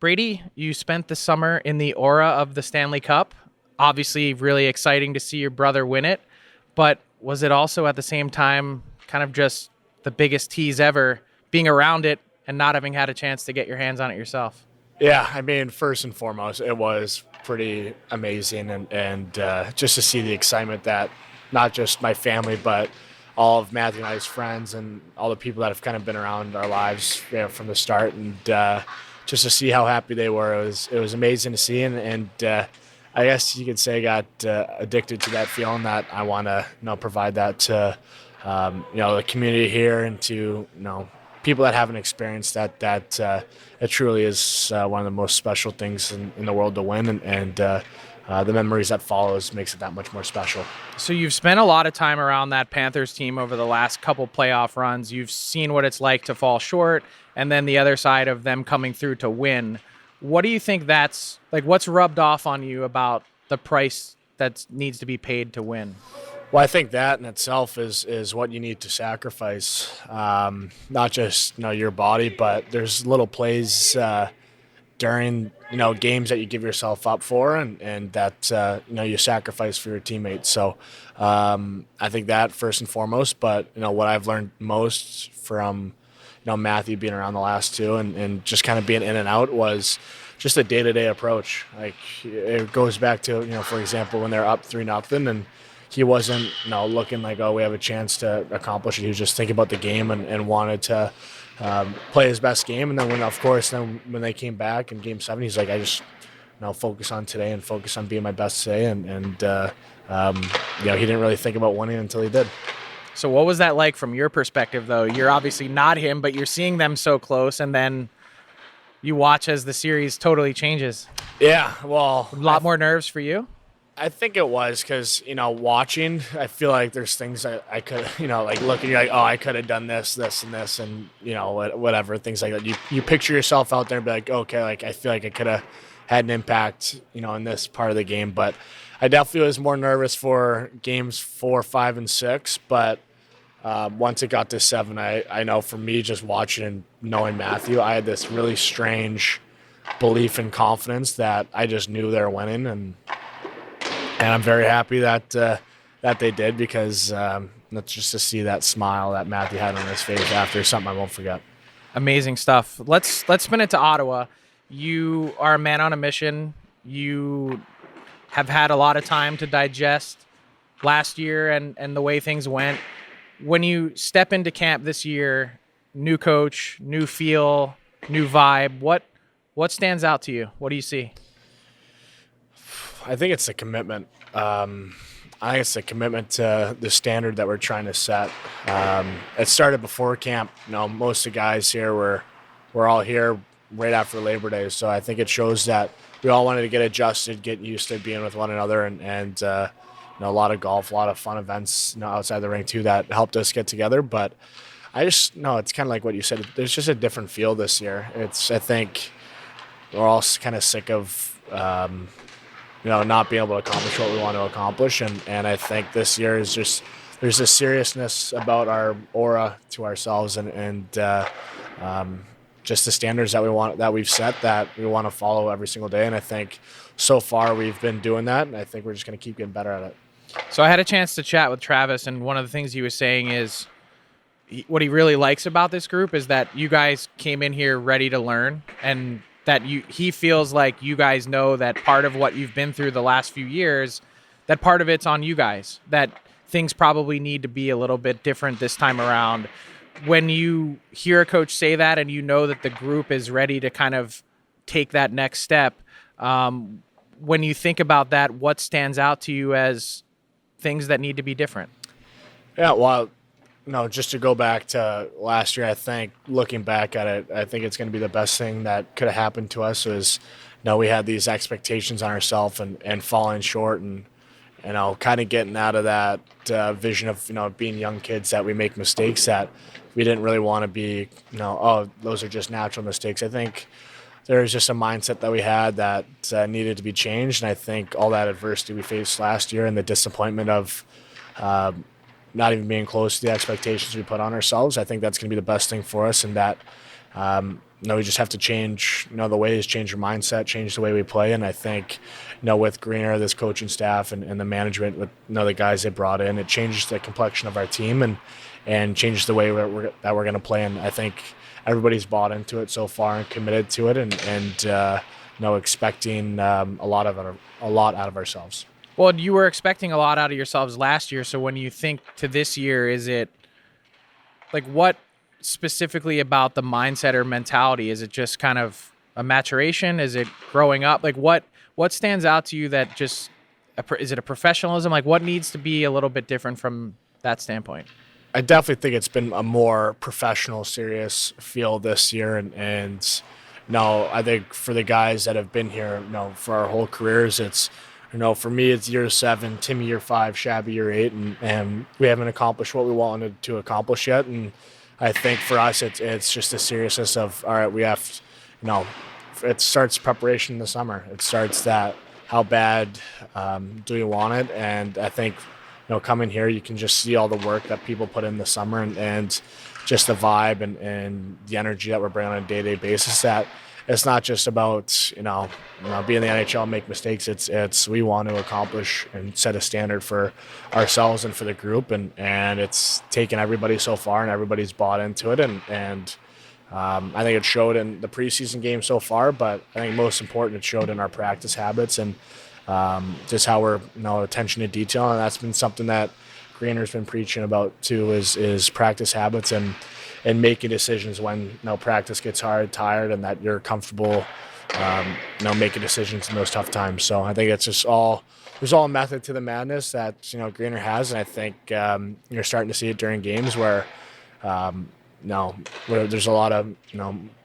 Brady, you spent the summer in the aura of the Stanley Cup. Obviously, really exciting to see your brother win it. But was it also at the same time kind of just the biggest tease ever, being around it and not having had a chance to get your hands on it yourself? Yeah, I mean, first and foremost, it was pretty amazing, and just to see the excitement that not just my family, but all of Matthew and I's friends and all the people that have kind of been around our lives from the start, and just to see how happy they were, it was amazing to see, and I guess you could say I got addicted to that feeling that I want to provide that to the community here and to people that haven't experienced that it truly is one of the most special things in the world to win, and the memories that follows makes it that much more special. So you've spent a lot of time around that Panthers team over the last couple playoff runs. You've seen what it's like to fall short, and then the other side of them coming through to win. What do you think that's like? What's rubbed off on you about the price that needs to be paid to win? Well, I think that in itself is what you need to sacrifice, not just your body, but there's little plays during games that you give yourself up for, and that you sacrifice for your teammates. So I think that first and foremost. But what I've learned most from Matthew being around the last two and just kind of being in and out was just a day-to-day approach. Like it goes back to for example, when they're up 3-0 and he wasn't looking like, oh, we have a chance to accomplish it. He was just thinking about the game and wanted to play his best game. And then when they came back in Game 7, he's like, I just focus on today and focus on being my best today. And he didn't really think about winning until he did. So what was that like from your perspective, though? You're obviously not him, but you're seeing them so close, and then you watch as the series totally changes. Yeah, well, a lot more nerves for you? I think it was because, watching, I feel like there's things that I could, like looking, you're like, oh, I could have done this, and this, and, whatever, things like that. You picture yourself out there and be like, okay, like I feel like I could have had an impact, in this part of the game. But I definitely was more nervous for games 4, 5, and 6. But once it got to 7, I know for me, just watching and knowing Matthew, I had this really strange belief and confidence that I just knew they were winning, and I'm very happy that they did, because that's just to see that smile that Matthew had on his face after, something I won't forget. Amazing stuff. Let's spin it to Ottawa. You are a man on a mission. You have had a lot of time to digest last year and the way things went. When you step into camp this year, new coach, new feel, new vibe, what stands out to you? What do you see? I think it's a commitment. I think it's a commitment to the standard that we're trying to set. It started before camp. Most of the guys here were all here right after Labor Day, so I think it shows that we all wanted to get adjusted, get used to being with one another, and a lot of golf, a lot of fun events outside the rink too that helped us get together. But it's kind of like what you said. There's just a different feel this year. I think we're all kind of sick of not being able to accomplish what we want to accomplish. And I think this year is just, there's a seriousness about our aura to ourselves and just the standards that we've set that we want to follow every single day. And I think so far we've been doing that, and I think we're just going to keep getting better at it. So I had a chance to chat with Travis, and one of the things he was saying is what he really likes about this group is that you guys came in here ready to learn, and that he feels like you guys know that part of what you've been through the last few years, that part of it's on you guys, that things probably need to be a little bit different this time around. When you hear a coach say that and you know that the group is ready to kind of take that next step, when you think about that, what stands out to you as things that need to be different? Yeah, well, just to go back to last year, I think looking back at it, I think it's going to be the best thing that could have happened to us is, we had these expectations on ourselves and falling short and, kind of getting out of that vision of, being young kids that we make mistakes that we didn't really want to be, oh, those are just natural mistakes. I think there was just a mindset that we had that needed to be changed. And I think all that adversity we faced last year and the disappointment of not even being close to the expectations we put on ourselves, I think that's going to be the best thing for us. And that, we just have to change, the ways, change your mindset, change the way we play. And I think, with Greener, this coaching staff and the management, with the guys they brought in, it changes the complexion of our team and changes the way that we're going to play. And I think everybody's bought into it so far and committed to it, and expecting a lot out of ourselves. Well, you were expecting a lot out of yourselves last year. So when you think to this year, is it like what specifically about the mindset or mentality? Is it just kind of a maturation? Is it growing up? Like what stands out to you that just is it a professionalism? Like what needs to be a little bit different from that standpoint? I definitely think it's been a more professional, serious feel this year, and I think for the guys that have been here, for our whole careers, it's. For me, it's year 7, Timmy year 5, Shabby year 8, and we haven't accomplished what we wanted to accomplish yet. And I think for us, it's just the seriousness of, all right, we have, it starts preparation in the summer. It starts that, how bad do you want it? And I think, coming here, you can just see all the work that people put in the summer and just the vibe and the energy that we're bringing on a day-to-day basis, that it's not just about, being in the NHL, make mistakes. It's we want to accomplish and set a standard for ourselves and for the group. And it's taken everybody so far, and everybody's bought into it. And I think it showed in the preseason game so far, but I think most important, it showed in our practice habits and just how we're, attention to detail. And that's been something that Greener's been preaching about too, is practice habits and making decisions when practice gets hard, tired, and that you're comfortable making decisions in those tough times. So I think it's just there's all a method to the madness that Greener has, and I think you're starting to see it during games where where there's a lot of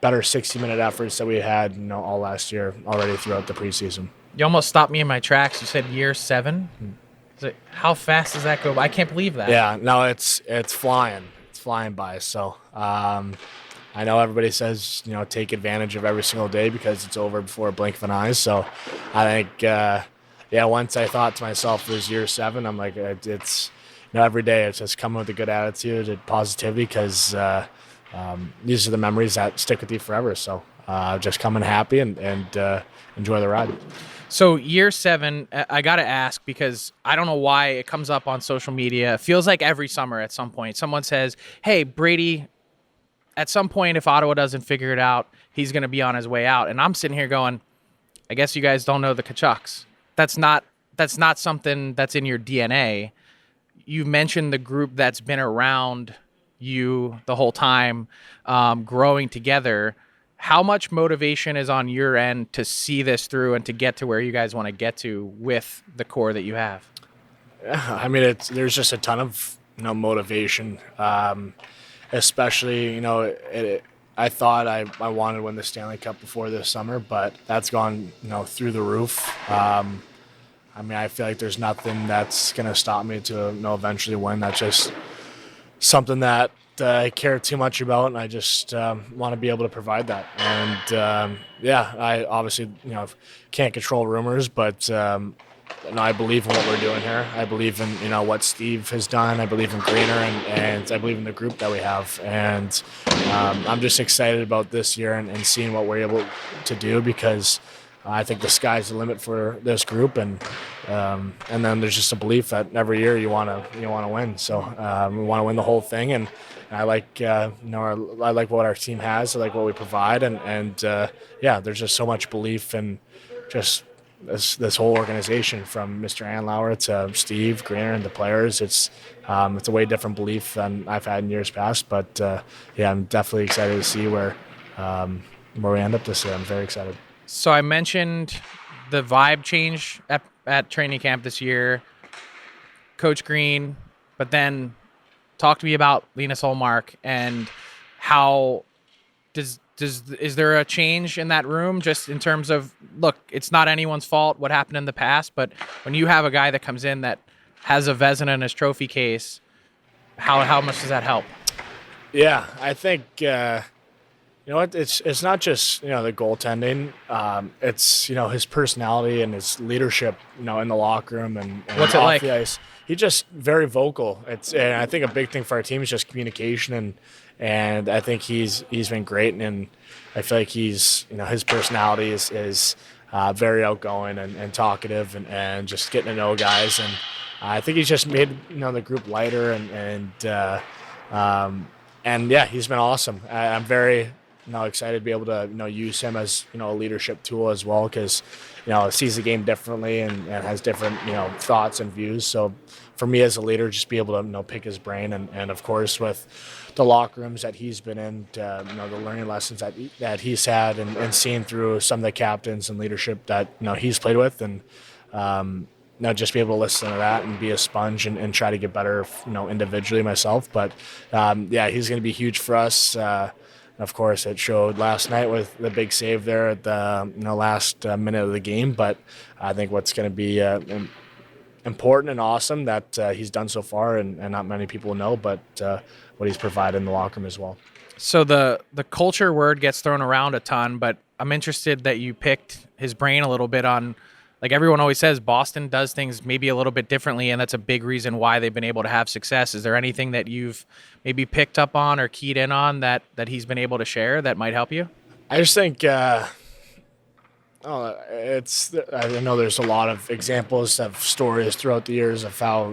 better 60-minute efforts that we had all last year already throughout the preseason. You almost stopped me in my tracks. You said year 7. How fast does that go? I can't believe that. Yeah, no, it's flying. Flying by. So I know everybody says take advantage of every single day because it's over before a blink of an eye. So I think once I thought to myself it was year 7, I'm like, it's every day it's just coming with a good attitude and positivity, because these are the memories that stick with you forever. So just come in happy and enjoy the ride. So year 7, I got to ask, because I don't know why it comes up on social media. It feels like every summer at some point someone says, hey, Brady, at some point, if Ottawa doesn't figure it out, he's going to be on his way out. And I'm sitting here going, I guess you guys don't know the Tkachuks. That's not something that's in your DNA. You mentioned the group that's been around you the whole time, growing together. How much motivation is on your end to see this through and to get to where you guys want to get to with the core that you have? I mean, there's just a ton of motivation, especially I thought I wanted to win the Stanley Cup before this summer, but that's gone through the roof. I mean, I feel like there's nothing that's going to stop me to eventually win. That's just something that I care too much about, and I just want to be able to provide that. And I obviously can't control rumors, but I believe in what we're doing here. I believe in what Steve has done. I believe in Greener, and I believe in the group that we have. And I'm just excited about this year and seeing what we're able to do, because I think the sky's the limit for this group, and then there's just a belief that every year you want to win. So we want to win the whole thing, and I like I like what our team has. I like what we provide, and there's just so much belief in just this whole organization, from Mr. Anlauer to Steve, Greener, and the players. It's a way different belief than I've had in years past, but I'm definitely excited to see where we end up this year. I'm very excited. So I mentioned the vibe change at training camp this year, Coach Green, but then talk to me about Linus Ullmark and how is there a change in that room, just in terms of, look, it's not anyone's fault what happened in the past, but when you have a guy that comes in that has a Vezina in his trophy case, how much does that help? Yeah, I think it's not just the goaltending. It's his personality and his leadership in the locker room and what's it off like? The ice. He's just very vocal. And I think a big thing for our team is just communication and I think he's been great, and I feel like he's, his personality is very outgoing and talkative, and just getting to know guys, and I think he's just made the group lighter, and yeah, he's been awesome. I'm very excited to be able to use him as a leadership tool as well, because sees the game differently and has different thoughts and views. So for me as a leader, just be able to pick his brain, and of course with the locker rooms that he's been in, the learning lessons that he's had, and seeing through some of the captains and leadership that he's played with, and just be able to listen to that and be a sponge and try to get better individually myself. But yeah, he's going to be huge for us. Of course, it showed last night with the big save there at the last minute of the game. But I think what's going to be important and awesome that he's done so far, and not many people know, but what he's provided in the locker room as well. So the culture word gets thrown around a ton, but I'm interested that you picked his brain a little bit on, like everyone always says, Boston does things maybe a little bit differently, and that's a big reason why they've been able to have success. Is there anything that you've maybe picked up on or keyed in on that he's been able to share that might help you? I just think I know there's a lot of examples of stories throughout the years of how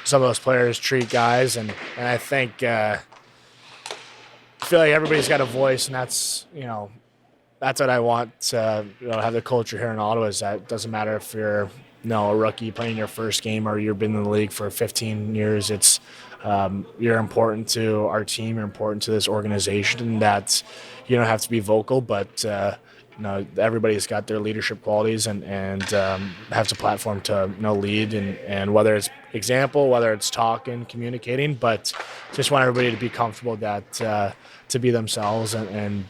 some of those players treat guys, and I think I feel like everybody's got a voice, and that's that's what I want to have the culture here in Ottawa, is that it doesn't matter if you're a rookie playing your first game or you've been in the league for 15 years. It's you're important to our team, you're important to this organization, and that you don't have to be vocal, but everybody's got their leadership qualities and has a platform to lead, and whether it's example, whether it's talking, communicating, but just want everybody to be comfortable that to be themselves, and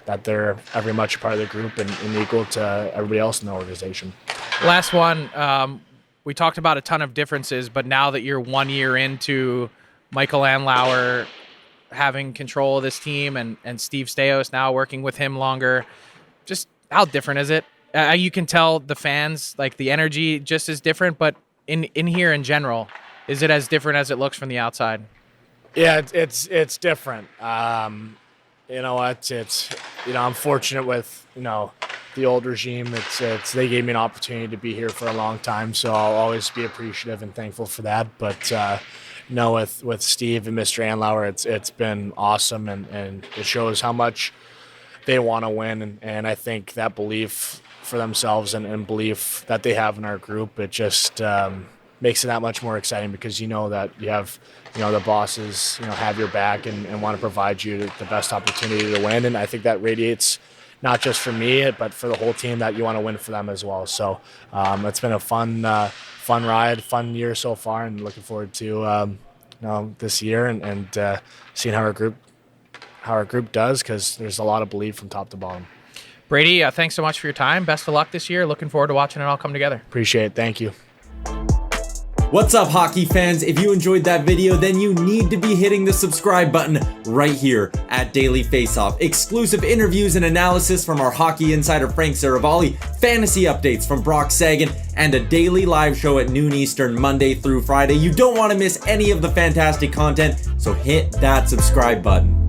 that they're very much a part of the group and equal to everybody else in the organization. Last one, we talked about a ton of differences, but now that you're 1 year into Michael Andlauer having control of this team, and Steve Staios now working with him longer, just how different is it? You can tell the fans, like the energy just is different, but in here in general, is it as different as it looks from the outside? Yeah, it's different. You know what? It's I'm fortunate with the old regime. It's they gave me an opportunity to be here for a long time, so I'll always be appreciative and thankful for that. But with Steve and Mr. Andlauer, it's been awesome, and it shows how much they want to win, and I think that belief for themselves and belief that they have in our group, it just makes it that much more exciting, because that you have the bosses have your back and want to provide you the best opportunity to win, and I think that radiates not just for me but for the whole team, that you want to win for them as well. So it's been a fun ride, fun year so far, and looking forward to this year and seeing how our group does, because there's a lot of belief from top to bottom. Brady, thanks so much for your time. Best of luck this year. Looking forward to watching it all come together. Appreciate it. Thank you. What's up, hockey fans? If you enjoyed that video, then you need to be hitting the subscribe button right here at Daily Faceoff. Exclusive interviews and analysis from our hockey insider Frank Saravalli, fantasy updates from Brock Sagan, and a daily live show at noon Eastern, Monday through Friday. You don't want to miss any of the fantastic content, so hit that subscribe button.